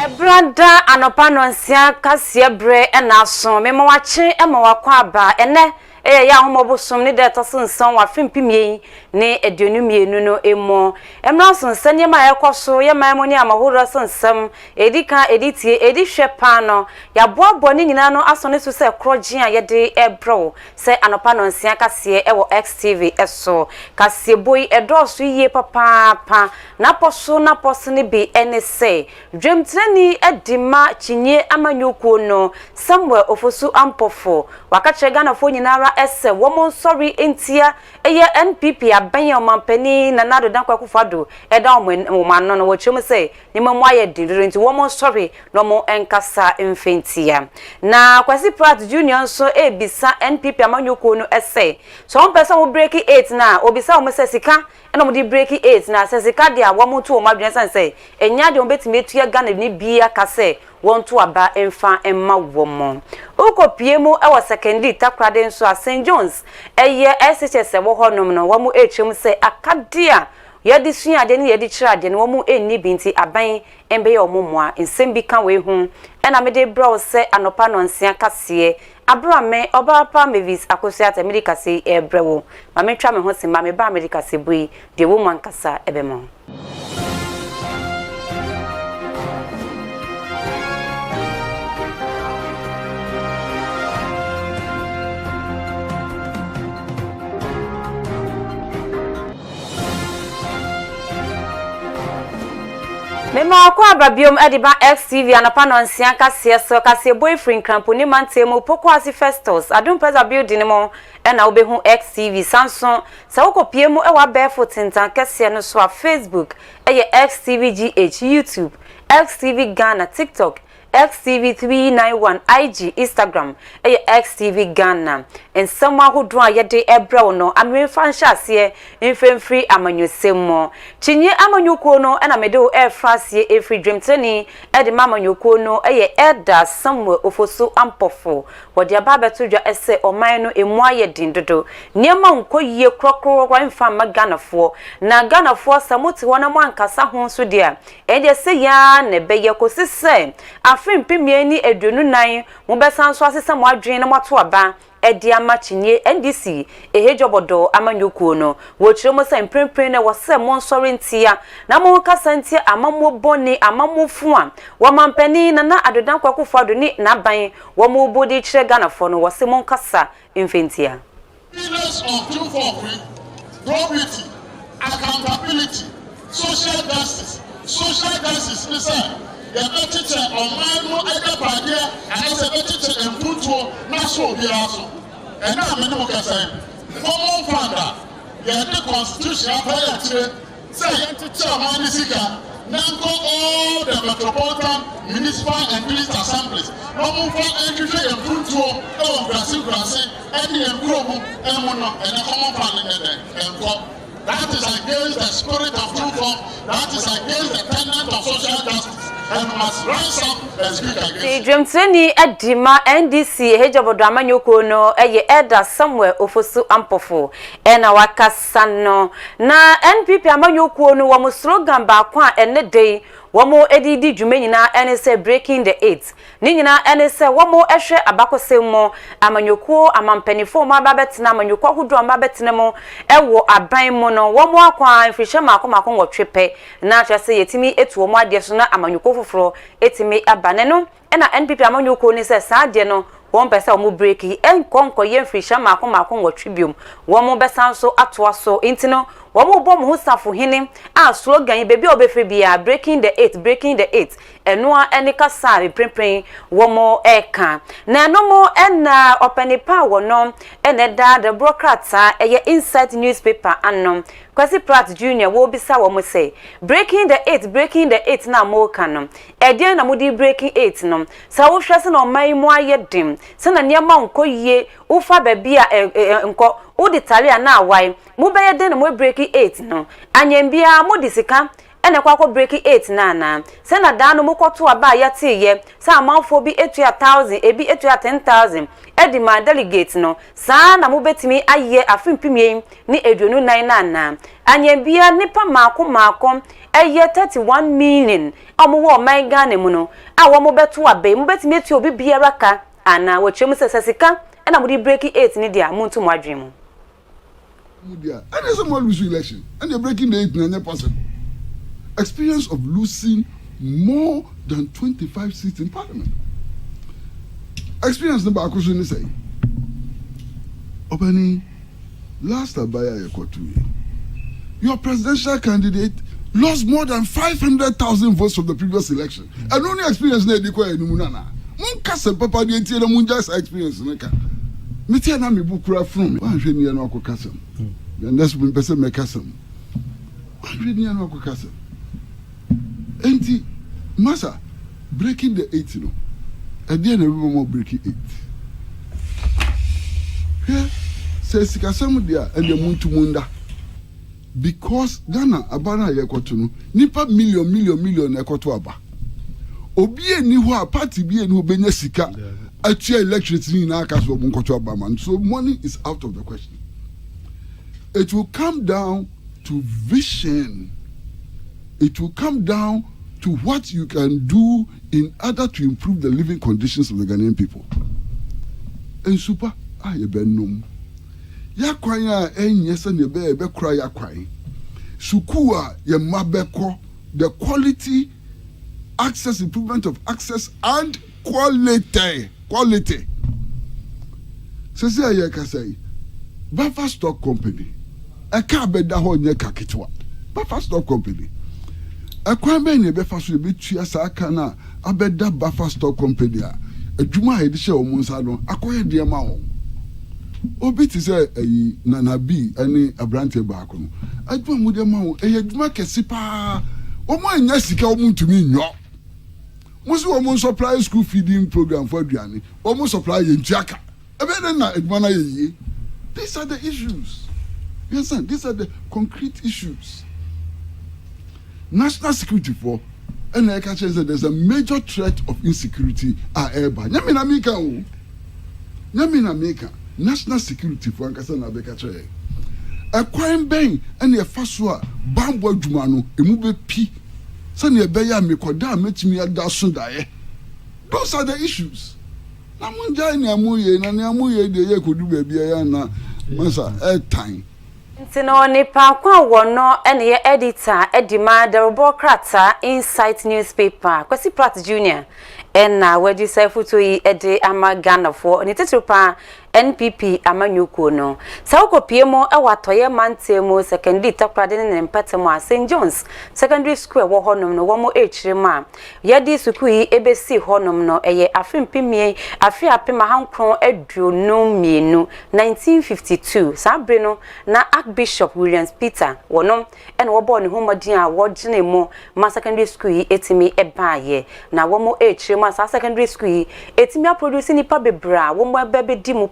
Brother anopa nonsia kasie bre na so mema wache ema wakwa aba ene ya homobosom ne de to sonson wa fimpimie ne aduonumienu no emo emra sonsan ye ma yekoso ye ma mo ne amahoro sonsam edika editie edihwe pa no ya boabo ne nyina no aso ne so se kroje a ye de ebro se anopa nonsia kasie ewo XTV eso kasie boy edoso yie papa na poso ne bi ene se dwemtrani edima chinye amanyukuo no Samuel Ofosu Ampofo wakache Ghana fo nyinara ese womo sorry entia eye NPP aban omampani na nado dankwa kufado eda omano no wotwem se nimamo aye dindiro nti womo sorry no mo enkasa mfentia na Kwasi Pratt Junior nso ebisa NPP amanyukuo no ese so on person wo break 8 na obisa wo se sika ena mo di break 8 na se sika dia womo to o madwen san se enya de ombetime etua Ghana ni bia kase wonto aba emfa emma womo okopiemu ewo secondary takrade nso a St John's eye SHS wo honom no wo mu echem se akadia yedi suade ne yedi kirade ne wo mu enni binti aban embe ye omomoa nsem bi kan we hu ena mede bro se anopa nonsia kase abrame obapa Mavis akosiata medicase ebrewo ma metwa me ho se ma me ba medicase bui de wo mankasa ebemo Mema akwa ababiom ediba XTV anapa nonsia kase so kase boyfriend kramponi mantemu Pokwasi Festus adumpeza building mo ena obehu XTV Samsung sa wokopiemu ewa barefoot tintan kase no so a Facebook eye XTV GH YouTube XTV Ghana TikTok XTV 391 IG Instagram XTV Ghana and someone who draw yede ebra no amwe fansha se mfemfri amanyosemo chinye amanyuko no na medo air frasie efri dreamtani ede mamanyuko no Eda Samuel Ofosu Ampofo wode ababetodwa ese oman no emu aye dindodo niema nkoyie krokro kwa mfa maganafo na ganafo samuti wana mwankasa ho so dia ede se ya ne beye kosise Fimpimie ni aduonu nan mo besan so asesa mo adwen na mato aba edi amachinye NDC ehejobodo amanyukuo no wo chiremo sa mprempren na wo se mo nsori ntia na mo kasa ntia amamo boni amamo fu a wo mampani na adodan kwakufado ni na ban wo mo bodi chire Ghana fo no wo se mo kasa mfentia probity, accountability, social justice is the teacher on my more idea and as a teacher and put to national also. And now I'm say, common founder, the constitution say teacher Manisika, now go all the metropolitan, municipal and village assemblies. Common founder education and put to Brazil, and the Grobo and Mono and the common founder and that is against the spirit of truth. That is against the tenet of social justice. And must rise up and speak against. Dwemtani edima NDC hejobodo amanyoko no Eda Samuel Ofosu Ampofo ena wakasa no na NPP amanyoko no wo slogan ba kwa ene dey womo edidi dwuma nyina ene se breaking the eight ni nyina ene se womo ehwe abakosemo amanyoko amampanifo mo ababetena amanyoko ahodo amabetena mo ewo aban mo no womo akwa mfihye makoma nwotwepe na atwase yetimi etu womo ade so na amanyoko foforo etimi abane no ena NPP amanyoko ni se saade no won pesa omo breaki enkonko ye mfihye makoma nwotwebiom womo besan so atoa so intino womo bom ho safo hene a slogan bebi obefe bia breaking the eight enoa enika sa prempren womo eka na nomo ena openipa wono eneda the bureaucrats eye Insight newspaper anom Kwasi Pratt Junior wo bisa wo mo say breaking the eight na mo kanom ede na mo di breaking 8 no sa wo hwese na oman mu ayedem se na niam nkoyie ufa babia nko udi talia na awai mu beye den mo breaking 8 no anyambia mo disika ene kwakọ breaking 8 na se na da no mo kwoto aba ya tiye se amanfo bi etu 1000 ebi etu 10000 edi ma delegate no sa na mo betimi aye afimpimie ni eduonu nan na anyambia nipa maako eye 31 million omo my Ghana mu no a wo mo beto abe mo betimi etu obi biara ka ana wo twem sesesika na mo di breaking 8 ni dia mo ntu mo adwen mu media and there's more losing election and they're breaking the 8 and possible experience of losing more than 25 seats in parliament experience number akusu ni say Obani last abaya yekotu your presidential candidate lost more than 500,000 votes from the previous election and only experience na ediko enimu na mun kase papa de entie na mun just experience nka metia na me bukura from wan hwe ni na akokasam and that's when person make kasam wan hwe ni na akokasam enti masa breaking the 8 no and then everyone breaking 8 here says sikasam dia and the muntu munda because Ghana abana yekoto no nipa million ekoto aba obi eni ho a party bi eni ho benya sika atua elections ni na aka so nkoto aba man so money is out of the question. It will come down to vision. It will come down to what you can do in order to improve the living conditions of the Ghanaian people. And super aye benum yakwan a enyesa ne be kura yakwan suku a ye mabeko the quality access improvement of access and quality so say aye ka say Buffer Stock Company eka beda ho nye kaketwa Buffer Stock Company akwan be ne be fa so be tua sa aka na abeda Buffer Stock Company a adwuma a yede hye o munsa no akoye de ma wo obi ti say nana bi ani abrante baako no adwuma mu de ma wo adwuma kesi pa o mo anya sika o muntumi nyo musi o mo supply school feeding program for aduane o mo supply yentuaka ebe na adwuma na ye. These are the issues. You understand? These are the concrete issues. National security for and like I said, there's a major threat of insecurity at Eba. Nyamina national security for Ankasa na bekache. A crime bang and a faswa bambo jumano emube pi. Sani ebeya mekoda metimi ada sundaye. Those are the issues. Namunja ni amuye na ni amuye de ye kodu baabi ya na masa time. Ntino nipa kwa wono ene ye editor Edima Derobokrata Insight newspaper Kwesi Pratt Junior ena wedi say foto yi ede ama Ghana for ni titupa NPP amanyuko no sa okopie mo ewatoye mantemu secondary takrade ne mpetemo a St John's secondary school wo honom no wo mo echirima yedi suku yi ebesi honom no eye afimpimie afi apema hankron aduonu mienu 1952 sabre no na Archbishop Williams Peter wonom ene wo bo ne homodin a wo gine mo ma secondary school yi etimi ebaaye na wo mo echirima sa secondary school yi etimi a produce nipa bebra wo mo bebe di mu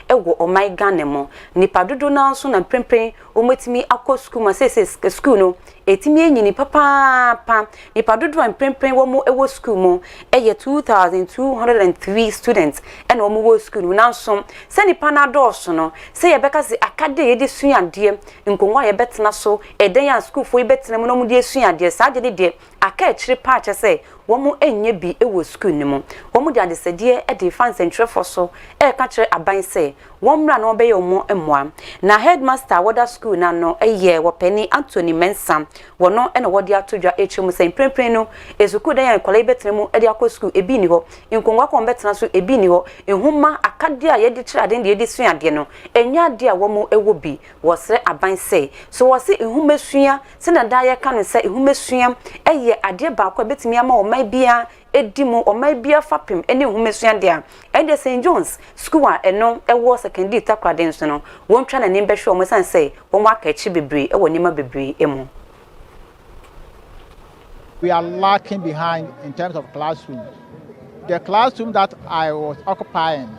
ewo omai Ghana mo nipa dodo na so na prempren ometimi akọ school ma sese school no etimi enyini papa nipa dodo an prempren wo mo ewo school mo eye 2203 students ena wo mo wo school no na so se nipa na do so no se ye beka se akade ye de suade nkonwa ye betena so eden ya school fo ye betena mo no mo de suade sa de aka echire pa che se wo mo enye bi ewo school ni mo wo mo de adesede e de fan centre for so e ka kire aban se wo mra na obeye mo emwa na headmaster woda school na no eye wo pani Anthony Mensah wono ena wodi atodwa echemu se prempren no ezuku de yan kwala betena mu e de akọ school ebi ni ho nkonwa ko betena so ebi ni ho ehuma akade a ye de kire ade de ye de suade no enya ade a wo mo ewo bi wo sere aban se so wo se ehuma sua se na da ye ka no se ehuma sua eye ade ba ko betimi ama o mai bia edimu o mai bia fapem ene ehuma de a ende St John's school a eno ewo secondary takrade nso no won twa na ne behwe o mo san say won wa ka chi bebre ewo nima bebre emu. We are lacking behind in terms of classrooms. The classroom that I was occupying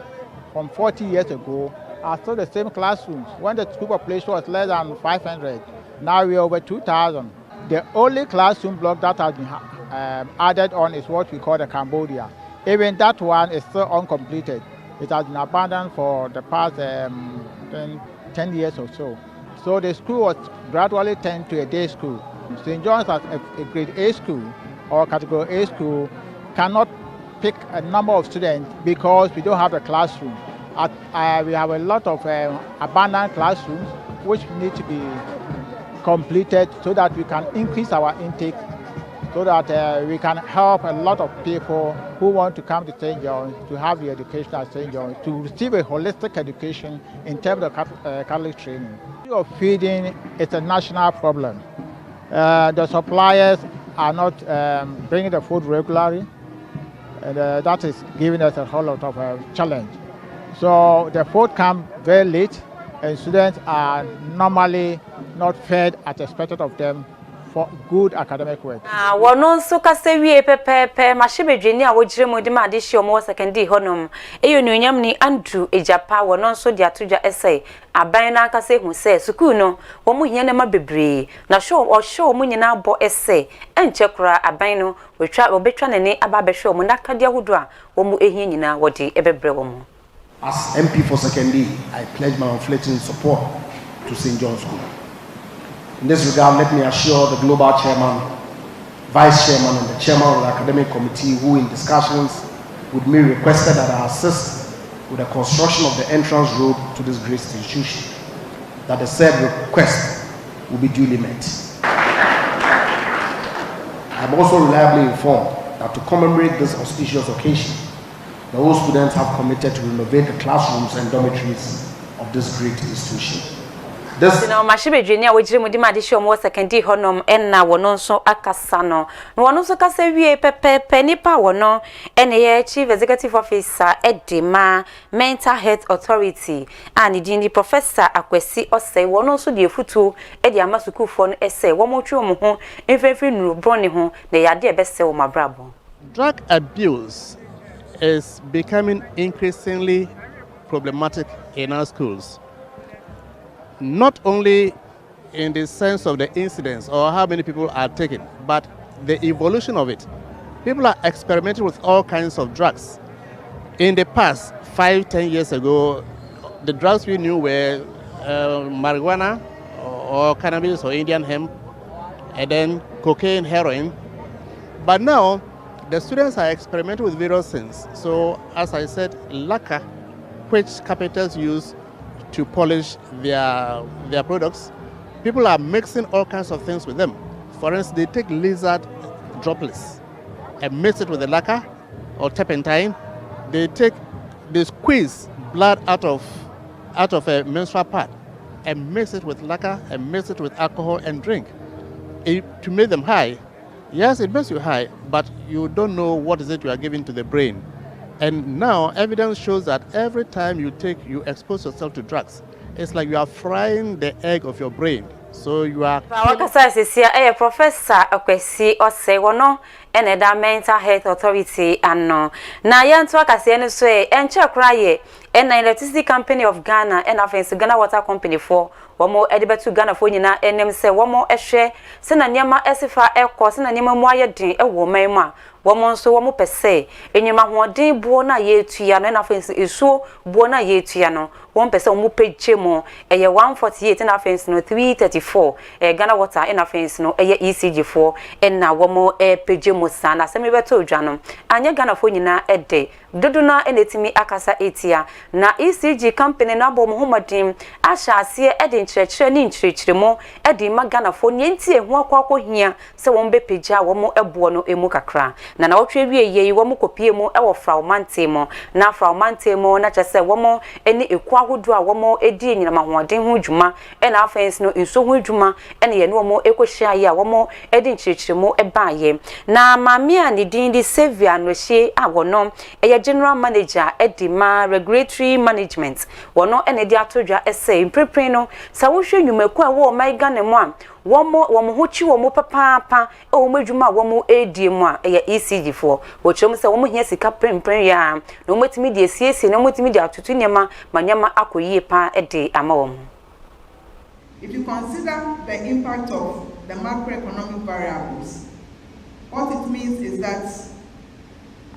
from 40 years ago are still the same classrooms. When the school population was less than 500, now we are over 2,000. The only classroom block that has been added on is what we call the Cambodia. Even that one is still uncompleted. It has been abandoned for the past 10 years or so. So the school was gradually turned to a day school. St. John's as a grade A school or category A school cannot pick a number of students because we don't have a classroom. We have a lot of abandoned classrooms which need to be completed so that we can increase our intake, so that we can help a lot of people who want to come to St. John's to have the education at St. John's, to receive a holistic education in terms of Catholic training. The issue of feeding is a national problem. The suppliers are not bringing the food regularly, and that is giving us a whole lot of challenge. So the food comes very late, and students are normally not fed as expected of them for good academic work. Wono nso kase wie pepepe mashebedwani a wogire mu de ma de hye omo secondary honom eyonuonyam ni Andrew Ejapa wono nso de atodwa essay aban na kase hu se school no wo mu hia na ma bebre na show mu nyina bo essay enche kura aban no obetwa nene aba be hwe omo nakade ahodo a wo mu ehia nyina wode ebebre wo mu. As MP for secondary, I pledge my unflinching support to St. John's School. In this regard, let me assure the global chairman, vice chairman, and the chairman of the academic committee who in discussions with me requested that I assist with the construction of the entrance road to this great institution, that the said request will be duly met. I am also reliably informed that to commemorate this auspicious occasion, the whole students have committed to renovate the classrooms and dormitories of this great institution. This now mashebedwani a wogire mu de ma de hye omo secondary honom enna wono nso akasa no wono nso kasa wie pepepe nipa wono ene ye chief executive officer edema mental health authority and the professor Akwesi Osei wono nso de efutu e de amasukufo no ese wo mo twe omo ho enfefi nuru broni ho na yade e bese wo mabrabo. Drug abuse is becoming increasingly problematic in our schools. Not only in the sense of the incidents or how many people are taken, but the evolution of it. People are experimenting with all kinds of drugs. In the past, 5-10 years ago, the drugs we knew were marijuana or cannabis or Indian hemp, and then cocaine, heroin. But now, the students are experimenting with various things. So, as I said, lacquer, which carpenters use to polish their products, people are mixing all kinds of things with them. For instance, they take lizard droplets and mix it with the lacquer or turpentine. They squeeze blood out of a menstrual pad and mix it with lacquer and mix it with alcohol and drink to make them high. Yes, it makes you high, but you don't know what is it you are giving to the brain. And now evidence shows that every time you expose yourself to drugs, it's like you are frying the egg of your brain. So you are. Professor Akwesi Osei wono ene da mental health authority ano na yanto akase ene so enche kraye ena electricity company of Ghana and afense Ghana water company for womo edibetu Ghana for nyina enem se womo ehwe se na niema esifa ekọ se na niema mu ayedin ewo man mu a womo nso womo pese enyuma hoden buo na ye etua no na afense esuo buo na ye etua no won pese womo peche mo eye 148 na afense no 334 Ghana water na afense no eye ECG4 na womo peje mo sana se me beto odwa anya Ghana for nyina ede dodo na enetimi akasa etia na ECG company na bo Muhammadin asha ase ede nkyerɛkyerɛ ni nkyerɛkyerɛmo ede ma Ghana for nyentie ho akwakwo hia se won be peja womo ebo no emu kakra na wotwe wie yei womo kopie mu ewo fragmante mo na fragmante mo na kyese womo eni eku ahodo a womo edi enyinama hoɔden ho dwuma na afense no nso ho dwuma ene ye no womo ekohia ye a womo edi nkyerɛkyerɛmo ebaaye na maame a ne din di Sevia no hye a wono general manager edima regulatory management wono ene di atodwa ese mprepren no sa wo hwe nwumaku a wo mai Ghana mu a womo hochi womo papa e womo adwuma womo edi mu a ECG4 wo chom se womo hia sika prempren ya na womo timi di esiesie na womo timi di atutu nyama manyama akoyie pa ede ama womo. If you consider the impact of the macroeconomic variables, what it means is that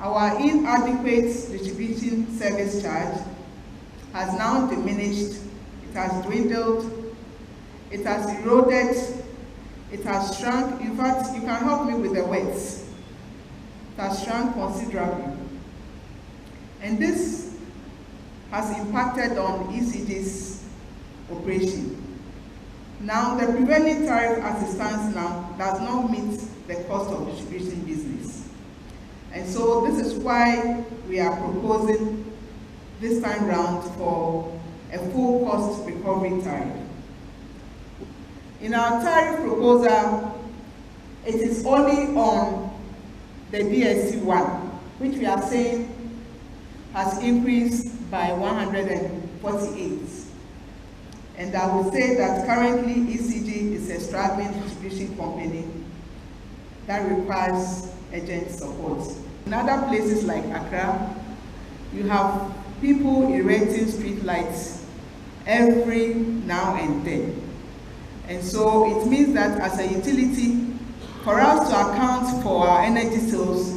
our inadequate distribution service charge has now diminished, it has dwindled, it has eroded it has shrunk. In fact, you can help me with the words. It has shrunk considerably. And this has impacted on ECG's operation. Now, the prevailing tariff as it stands now does not meet the cost of distribution business. And so this is why we are proposing this time round for a full cost recovery tariff. In our tariff proposal, it is only on the DSC1, which we are saying has increased by 148. And I would say that currently ECG is a struggling distribution company that requires urgent support. In other places like Accra, you have people erecting street lights every now and then. And so it means that as a utility, for us to account for our energy sales,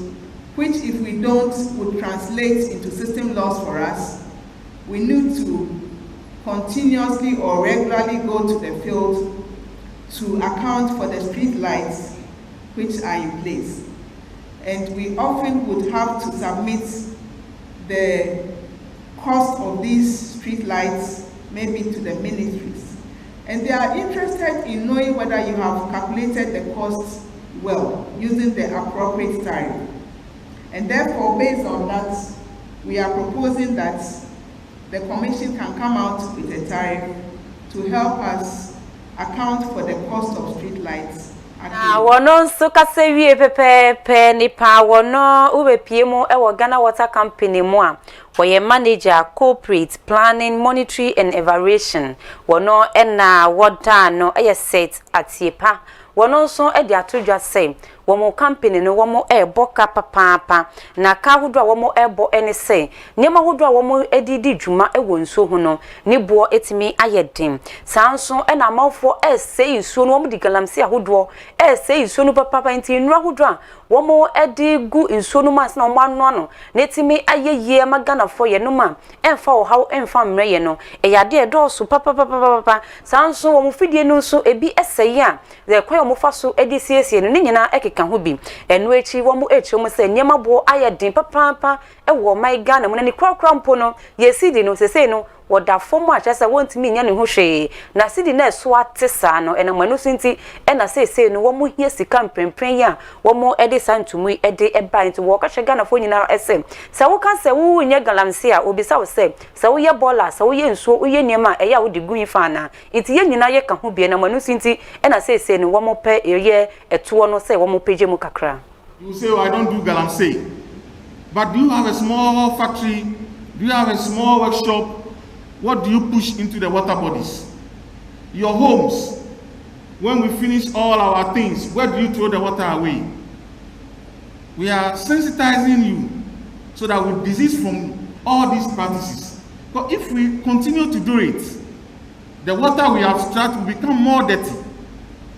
which if we don't would translate into system loss for us, we need to continuously or regularly go to the field to account for the street lights which are in place. And we often would have to submit the cost of these street lights maybe to the ministries. And they are interested in knowing whether you have calculated the costs well using the appropriate tariff. And therefore, based on that, we are proposing that the Commission can come out with a tariff to help us account for the cost of street lights. Wono so kase wie pepepe nipa wono ubepie mu ewo Ghana Water Company mu a woye manager corporate planning monitoring and evaluation wono na woda no set atiepa wono so e dia todwa say womo company no womo boka papa na ka hodo womo ebo ene say niema hodo womo edidi dwuma ewo nso ho no ne bo etimi ayedin sanso e na amafo say nso no womo di galamse ahodo say nso no papa nti nura hodo a womo edi gu nso no mas na womo ano no netimi ayeye magana fo ye no ma emfa wo haw emfa mreye no e yade e do so papa sanso womo fidie no so ebi eseye a the kwa womo fa so edi siesie no nyina ekeka ho bi enu echi womo echi womo se niema bo ayedin papa e wo mai Ghana mu na ni kwakwa mpo no ye sidi no sese no woda fomo a chese wontimi nya ne ho hwe na sidi na so atesa no ena manu sinti ena sese no womo hia sika mprempren ya womo ede santumu ede eba nti wo ka hwe Ghana fo nyina ese sa wo ka se wo nya galamse a obisa wo se sa wo ye bola sa wo ye nsuo wo ye niema e ya wo di gun fa na nti ye nyina ye ka ho bi na manu sinti ena sese no womo pe ye eto no se womo peje mu kakra. You say, oh, I don't do galamse, but do you have a small factory? Do you have a small workshop? What do you push into the water bodies? Your homes, when we finish all our things, where do you throw the water away? We are sensitizing you so that we desist from all these practices. But if we continue to do it, the water we abstract will become more dirty.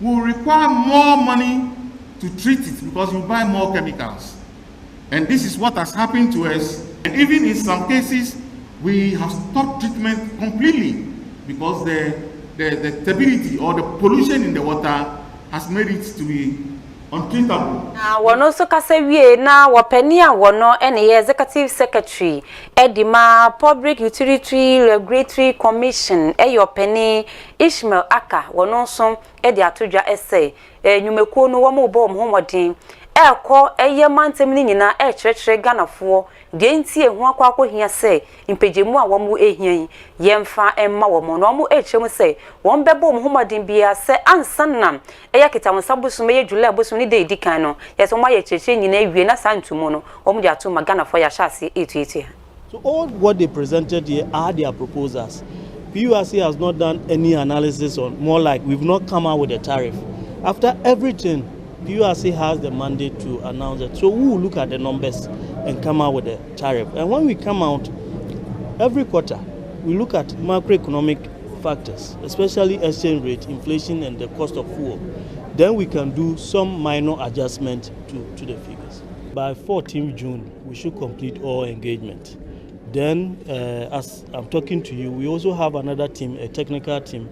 We will require more money to treat it because you buy more chemicals. And this is what has happened to us. And even in some cases, we have stopped treatment completely because the stability or the pollution in the water has made it to be untreatable. Wono so kase wie na wapani a wono ene executive secretary Edima Public Utility Regulatory Commission eyopeni Ishmael Aka wono so edi atodwa essay nyumekuo no wo mo bo mo homodin eko eye mantem ni nyina kyerkyere Ghanafoɔ de nti ehu akwa hia se impejemu a wo mo ehian yemfa emma wo mo no mo echem se won bebo mo homodin bia se ansanam eye kitamsabusu meye July bosu ni de edikan no yeso mo aye kyerkyere nyina ewie na santumu no wo mo jato ma Ghanafoɔ ya hyase etuetia. So all what they presented here are their proposals. PURC has not done any analysis on, more like we've not come out with a tariff. After everything, PURC has the mandate to announce it. So we will look at the numbers and come out with a tariff. And when we come out, every quarter, we look at macroeconomic factors, especially exchange rate, inflation, and the cost of fuel. Then we can do some minor adjustment to the figures. By 14th June, we should complete all engagement. Then, as I'm talking to you, we also have another team, a technical team,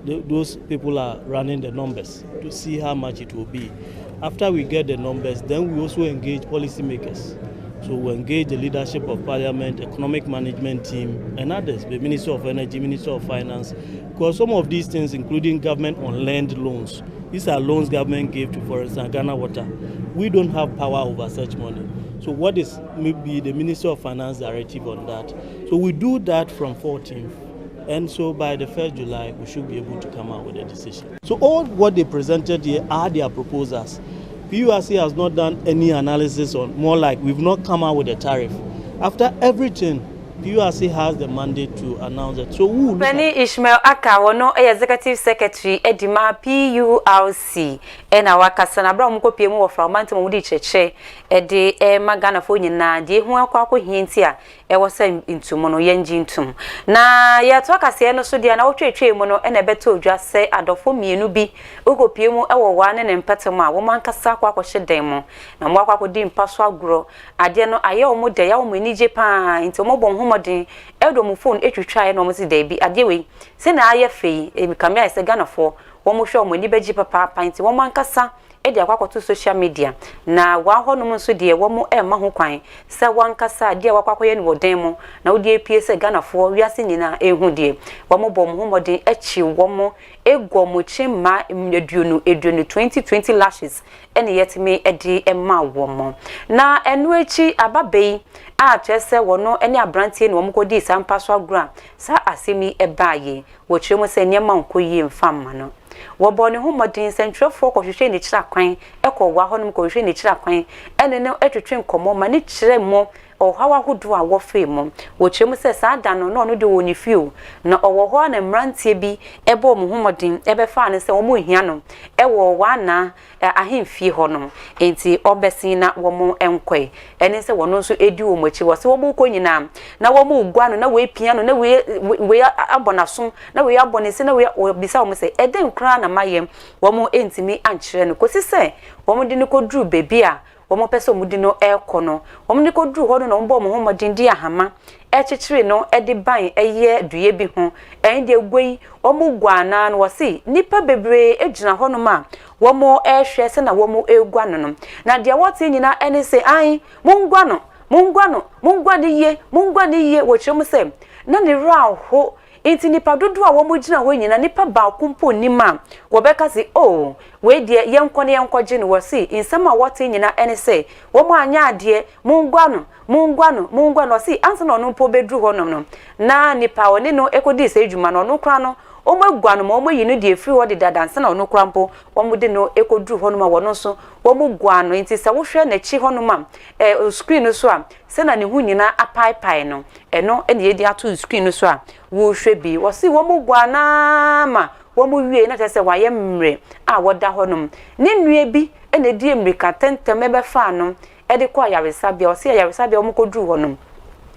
those people are running the numbers to see how much it will be. After we get the numbers, then we also engage policymakers. So we engage the leadership of Parliament, Economic Management Team, and others, the Minister of Energy, Minister of Finance, because some of these things, including government on land loans, these are loans government gave to, for instance, Ghana Water. We don't have power over such money. So what is maybe the Minister of Finance directive on that? So we do that from 14th. And so by the 1st July, we should be able to come out with a decision. So all what they presented here are their proposals. PURC has not done any analysis on, more like we've not come out with a tariff. After everything, PURC has the mandate to announce it. So who Penny Ishmael Aka, no executive secretary, Edima PURC, and our Cassana Brown Copiamo from Mantamudi Cheche, Ede Magana Fonina, de Huaco Hintia, I was sent into Mono Yenjintum. Na ya talk as no so dia na otwetwe mono e na beto dwa se adofo mienu bi ogopiemu e wo wane ne mpetema wo man kasa kwa kwhye dan mo na mo akwa kodi mpaso agro ade no aye wo mo de ya wo manije pa nti mo bom homodin edo mo phone etwetwa no mo si da bi ade we se na aye fei emikame ase ganafo wo mo hwe mo ni beji papa pa nti wo man kasa edi akwakoto social media na wa hono nso de wo mo ma ho kwan se wankasa de wakwakoye ni woden mo na wo de PS Ganafo wiase nyina ehu de wo mo bom ho modin echi wo mo egwo mo chima eduonu 2020 lashes ene yetime edi ema wo mo na enu echi ababei a chese wono ene abrantie ni wo mo kodi sampaso agura sa asemi ebaye wo chiremo se nyema nkoyi mfamma no wobone ho modin sentrefo ko hwehwe ni kira kwan ekọ honum ko hwehwe ni kira kwan ene ne etwetwe nkomo ma ni kire mo hawa hudu a wo fe mo wo kyerem se sa da no no de woni fie na owo ho na mrantie bi ebo mo homodin ebe fa ne se wo mo hia no ewo wana ahemfie ho no enti obesin na wo mo enkwe ene se wono so edi wo mochi wo se wo mo ko nyina na wo mo ugwa no na we pia no na we abonaso na we abonese na we bisa wo mo se eden kra na mayem wo mo entimi ankyere no kosi se wo mo de ne ko dru bebi a womo peso mudi no ekono womo ni ko dru ho no mbo mo homodin di ahama echichiri no edi ban eye duye bi ho en de gwei womo gwana no wose nipa bebre ejina ho no ma womo ehwe se na womo egwa no na de wote nyina ene se ai mungwa no mungwa ni ye wo chemu se na ni ra ho enti nipa dodo a womo gina ho nyina nipa ba kumpo nima wo beka se oh we de yenko ne yenko gye no wose insama wote nyina ene se womo anya ade mungwa no se ansa no mpo bedru ho no na nipa woni no ekodi se adwuma no kra no omagwa no mo yi no de free wo de dadanse na no kra mpo womo de no ekodru ho no ma wono so womo gwa no enti se wo hwe na chi ho no ma screen so a se na ne hu nyina apaipai no eno ene yedi ato screen so a wo hwe bi wo se womo gwa na ma womo wie na tese waye mre a woda ho no ne nue bi ene di emrika tentem ebe fa no ede kwa yaresabia wo se yaresabia womo kodru ho no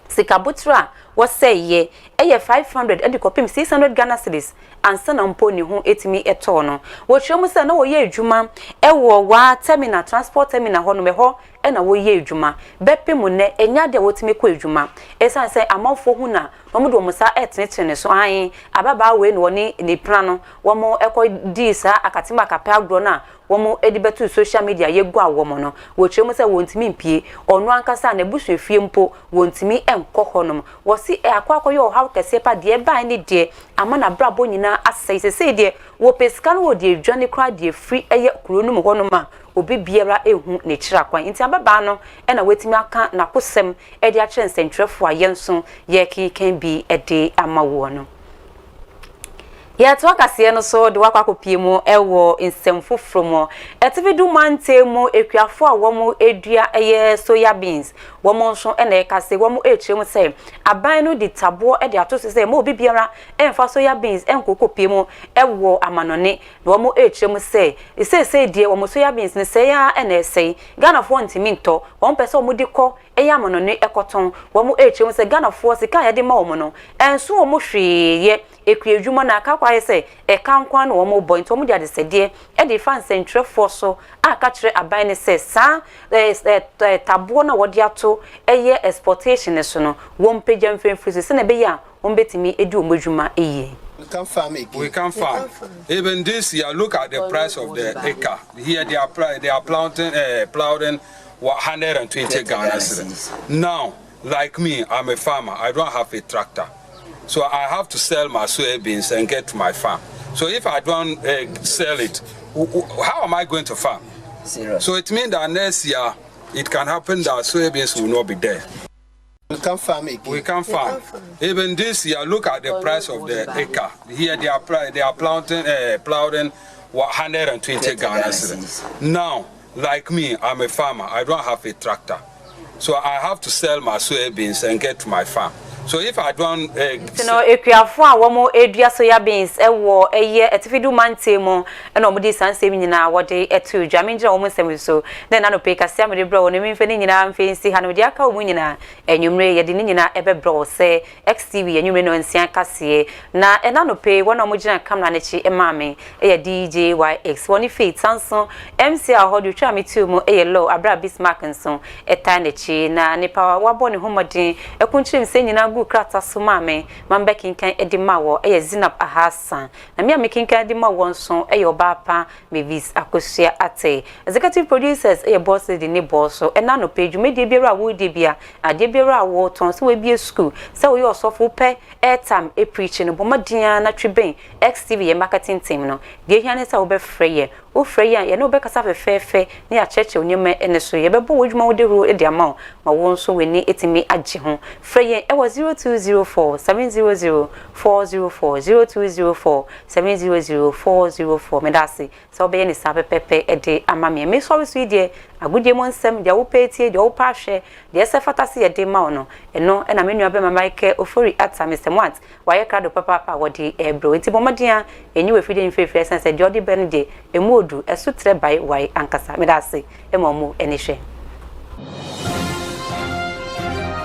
sikabutra waseye eye 500 edi kopim 600 Ghana cedis ansa na mpo ni ho etimi eto no wo twem se na wo ye adwuma ewo wa terminal transport terminal ho no me ho na wo ye adwuma bepem ne enya de wotimi ko adwuma esan se amafo hu na omo do musa etenetene so an ababa we no ni plan no wo mo ekodi sa akatima kape agro na wo mo edibetu social media ye gwa wo mo no wo twem se wontimi mpie onu ankasa na busu efie mpo wontimi enko ho no wo si akwa yo how kese pa de ba ni de amana brabo nyina asese de wo pesika no wo de dwane kra de free eye kuronum ho no ma obi biara ehu ne kira kwan nti ababa no na wetimi aka na kosem e de a kire nsentrefo ayenso ye kan bi e de amawo no ya to akase no so de wakakopie mu ewo nsemfofro mu etividu mante mu ekwiafo a wo mu edua eye soya beans wo mu nso na ekase wo mu echire mu se aban no di tabo e de ato se mo obi biara emfa soya beans enkokopie mu ewo amanone na wo mu echire mu se esese die wo mu soya beans ne se ya na ese Ghana fo ntimi nto wo mpese wo mu dikọ eya amanone ekoton wo mu echire mu se Ghana fo se kan ya de ma wo mu no enso wo mu hweye ekwiadwuma na akakwa se ekankwa na wo mo boy nto mo dia de sede e de fan sentrefo so aka kire aban ne se sa tabo na wo dia to eye exportation so no wo mpagya mfemfiri se na be ya wo betimi edi omodwuma eye We can't farm again. We can't farm. Even this year, look at the price of the acre. Here they are plowing 120 Ghana cedis. Now, like me, I'm a farmer. I don't have a tractor. So I have to sell my soybeans and get to my farm. So if I don't sell it, how am I going to farm? Serious. So it means that next year, it can happen that soybeans will not be there. We can't farm again. We can't farm. Even this year, look at the price of the acre. Here they are plowing 120 Ghana cedis. Now, like me, I'm a farmer. I don't have a tractor. So I have to sell my soybeans and get to my farm. So if I don't ekuafo a womo edua soya beans ewo eye etifidu mante mo na omudi sansem nyina wode etu dwamengira womo nsem so then na no pe kasia mede bro no mimfe ni nyina mfe nsi ha no de aka womu nyina enwumre ye de ni nyina ebe bro se XTV enwumre no nsia kase na na no pe wona omugina kamera na chi emame eye DJYX woni fit sanso MC a hodu twa metu mu eye low abra Bismarck nso eta na chi na nipa wabo ne homodin ekunchim se nyina krata sumame mambe kinkan edimawo eye Zinab Ahasan na me amekinkan edimawo nso eye obapa Mavis Akosua Ate executive producers eye boss de ne boss so na no page me de biara wo de bia ade biara wo ton so we bia school se we osofo pe airtime e preach no bomadia na tweben XTV ye marketing team no de hia ne se wo be freye o freye ye no be kasa fefefe ne ya cheche onyema ene so ye be bo wodwuma wo de ro e de ama ma wo nso we ni etimi agye ho freye e was 0204 700 404 0204 700 404 medasi so be ni sa pepepe e de amame me so so de agudie mo nsem de wo petie de wo pa hwe de se fatase ye de ma ono eno na me nua be ma Michael Ofori ata Mr. Mwat waye krado papa wodi ebro enti bomadia enyi we fide nfefre sense de odi ben de emu odu esutre bai wai ankasa medasi emomu enihwe